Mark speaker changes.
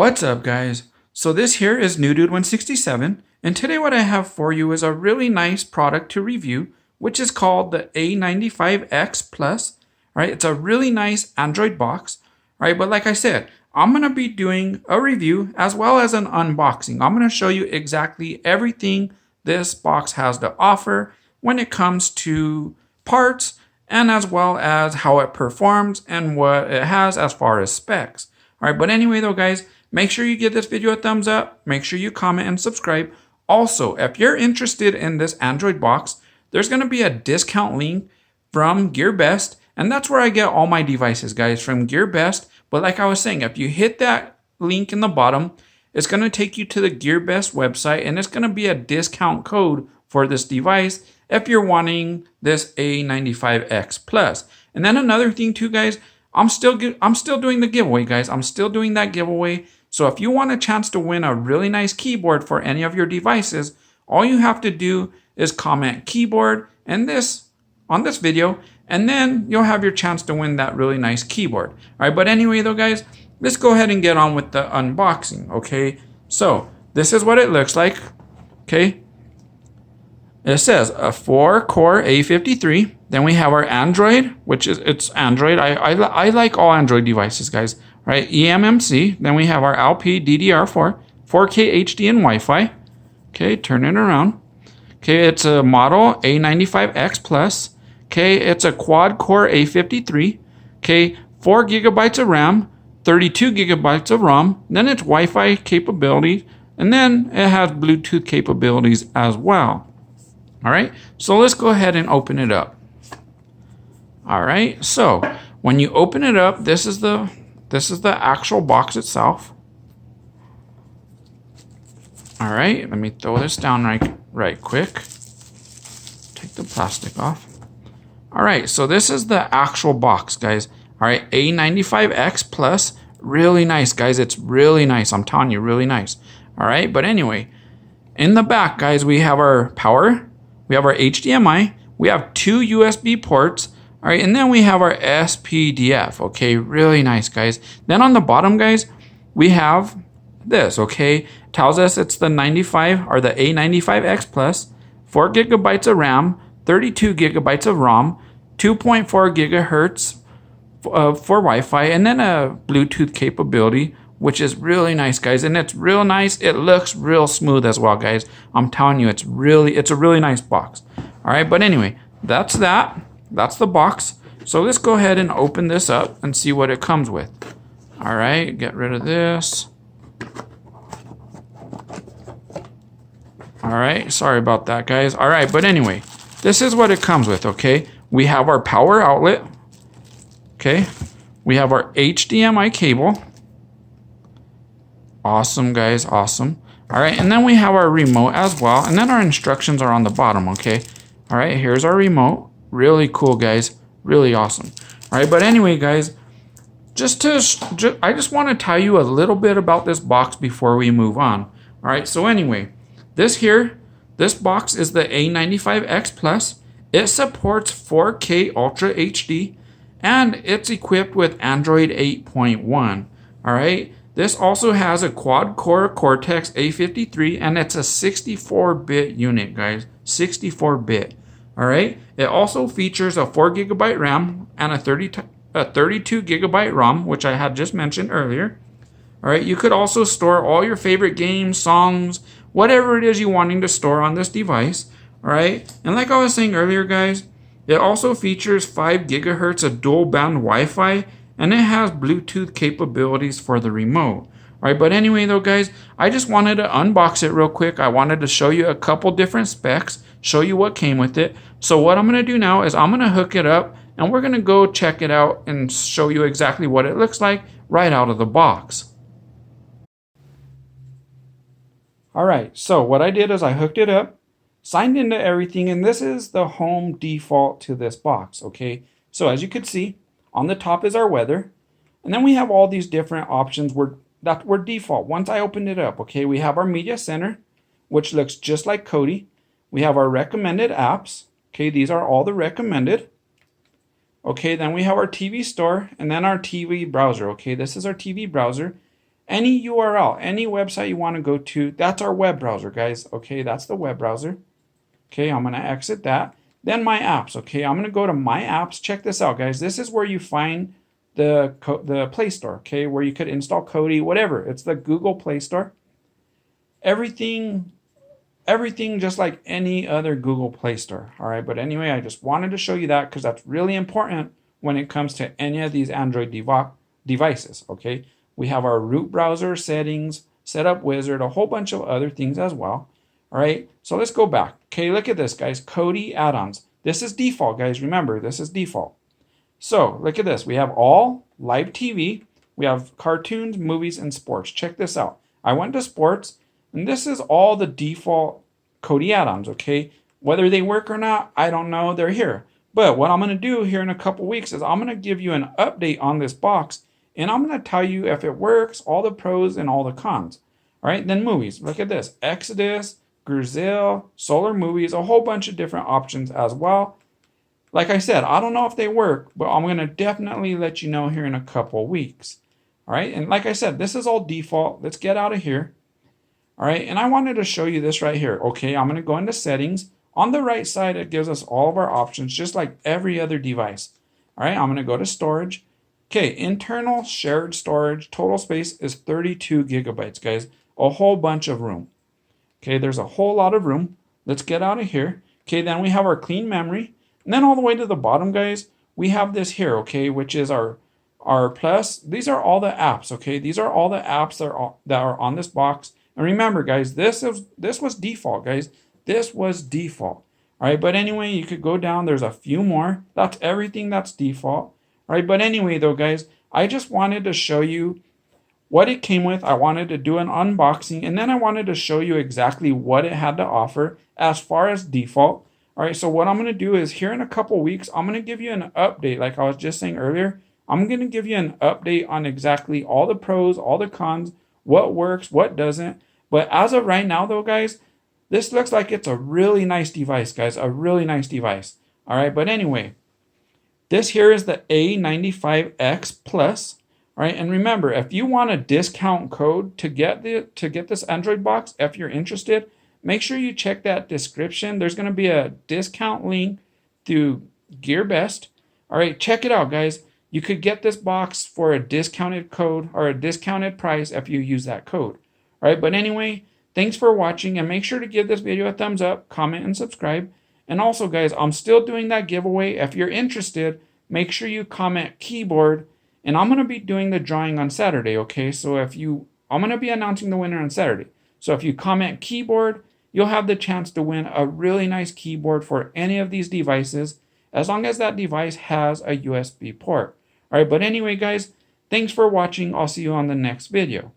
Speaker 1: What's up, guys? So this here is New Dude 167, and today what I have for you is a really nice product to review, which is called the A95X PLUS. Right, it's a really nice Android box, right? But like I said, I'm gonna be doing a review as well as an unboxing. I'm gonna show you exactly everything this box has to offer when it comes to parts, and as well as how it performs and what it has as far as specs. All right, but anyway though, guys, make sure you give this video a thumbs up, make sure you comment and subscribe. Also, if you're interested in this Android box, there's gonna be a discount link from GearBest, and that's where I get all my devices, guys, from GearBest. But like I was saying, if you hit that link in the bottom, it's gonna take you to the GearBest website, and it's gonna be a discount code for this device if you're wanting this A95X Plus. And then another thing too, guys, I'm still doing the giveaway, guys. I'm still doing that giveaway. So if you want a chance to win a really nice keyboard for any of your devices, all you have to do is comment keyboard and this on this video, and then you'll have your chance to win that really nice keyboard. All right, but anyway though, guys, let's go ahead and get on with the unboxing, okay? So this is what it looks like, okay? It says a 4-core A53. Then we have our Android, which is, it's Android. I like all Android devices, guys. Right, eMMC. Then we have our LPDDR4, 4K HD and Wi-Fi. Okay, turn it around. Okay, it's a model A95X Plus. Okay, it's a quad-core A53. Okay, 4 gigabytes of RAM, 32 gigabytes of ROM. Then it's Wi-Fi capability, and then it has Bluetooth capabilities as well. All right, so let's go ahead and open it up. All right, so when you open it up, this is the actual box itself. All right, let me throw this down right quick. Take the plastic off. All right, so this is the actual box, guys. All right, A95X Plus, really nice, guys. It's really nice. I'm telling you, really nice. All right, but anyway, in the back, guys, we have our power. We have our HDMI, we have 2 USB ports, all right, and then we have our SPDF, okay, really nice, guys. Then on the bottom, guys, we have this, okay, tells us it's the A95X Plus, 4 gigabytes of RAM, 32 gigabytes of ROM, 2.4 gigahertz for Wi-Fi, and then a Bluetooth capability, which is really nice, guys. And it's real nice. It looks real smooth as well, guys. I'm telling you, it's a really nice box. All right, but anyway, that's that. That's the box. So let's go ahead and open this up and see what it comes with. All right, get rid of this. All right, sorry about that, guys. All right, but anyway, this is what it comes with, okay? We have our power outlet, okay? We have our HDMI cable. Awesome, guys, awesome. All right, and then we have our remote as well, and then our instructions are on the bottom, okay? All right, here's our remote. Really cool, guys, really awesome. All right, but anyway, guys, I just want to tell you a little bit about this box before we move on. All right, so anyway, this box is the A95X Plus. It supports 4K Ultra HD, and it's equipped with Android 8.1, all right? This also has a quad-core Cortex A53, and it's a 64-bit unit, guys. 64-bit. All right. It also features a 4 gigabyte RAM and a 32 gigabyte ROM, which I had just mentioned earlier. All right. You could also store all your favorite games, songs, whatever it is you're wanting to store on this device. All right. And like I was saying earlier, guys, it also features 5 gigahertz of dual band Wi-Fi, and it has Bluetooth capabilities for the remote. All right, but anyway though, guys, I just wanted to unbox it real quick. I wanted to show you a couple different specs, show you what came with it. So what I'm gonna do now is I'm gonna hook it up, and we're gonna go check it out and show you exactly what it looks like right out of the box. All right, so what I did is I hooked it up, signed into everything, and this is the home default to this box, okay? So as you can see, on the top is our weather, and then we have all these different options that were default once I opened it up, okay? We have our media center, which looks just like Kodi. We have our recommended apps, okay? These are all the recommended. Okay, then we have our TV store, and then our TV browser, okay? This is our TV browser, any URL, any website you want to go to, that's our web browser, guys. Okay, that's the web browser. Okay, I'm going to exit that. Then my apps. Okay, I'm going to go to my apps. Check this out, guys. This is where you find the Play Store, okay, where you could install Kodi, whatever. It's the Google Play Store. Everything just like any other Google Play Store. All right, but anyway, I just wanted to show you that because that's really important when it comes to any of these Android devices. Okay, we have our root browser settings, setup wizard, a whole bunch of other things as well. All right, so let's go back. Okay, look at this, guys. Kodi Add-Ons. This is default, guys. Remember, this is default. So look at this. We have all live TV. We have cartoons, movies, and sports. Check this out. I went to sports, and this is all the default Kodi add-ons, okay? Whether they work or not, I don't know. They're here. But what I'm going to do here in a couple weeks is I'm going to give you an update on this box, and I'm going to tell you if it works, all the pros and all the cons. All right, then movies. Look at this. Exodus, Grizzle, Solar Movies, a whole bunch of different options as well. Like I said, I don't know if they work, but I'm going to definitely let you know here in a couple weeks. All right, and like I said, this is all default. Let's get out of here. All right, and I wanted to show you this right here. Okay, I'm going to go into settings. On the right side, it gives us all of our options, just like every other device. All right, I'm going to go to storage. Okay, internal shared storage, total space is 32 gigabytes, guys. A whole bunch of room. Okay, there's a whole lot of room. Let's get out of here. Okay, then we have our clean memory. And then all the way to the bottom, guys, we have this here, okay, which is our plus. These are all the apps, okay? These are all the apps that are on this box. And remember, guys, this was default, guys. This was default. All right, but anyway, you could go down. There's a few more. That's everything that's default. All right, but anyway, though, guys, I just wanted to show you what it came with. I wanted to do an unboxing, and then I wanted to show you exactly what it had to offer as far as default. All right, so what I'm going to do is here in a couple weeks, I'm going to give you an update. Like I was just saying earlier, I'm going to give you an update on exactly all the pros, all the cons, what works, what doesn't. But as of right now, though, guys, this looks like it's a really nice device, guys, a really nice device. All right, but anyway, this here is the A95X PLUS. All right, and remember, if you want a discount code to get this Android box, if you're interested, make sure you check that description. There's going to be a discount link through GearBest. All right, check it out, guys. You could get this box for a discounted code or a discounted price if you use that code. All right, but anyway, thanks for watching, and make sure to give this video a thumbs up, comment, and subscribe. And also, guys, I'm still doing that giveaway. If you're interested, make sure you comment keyboard, and I'm going to be doing the drawing on Saturday, okay? So I'm going to be announcing the winner on Saturday. So if you comment keyboard, you'll have the chance to win a really nice keyboard for any of these devices, as long as that device has a USB port. All right, but anyway, guys, thanks for watching. I'll see you on the next video.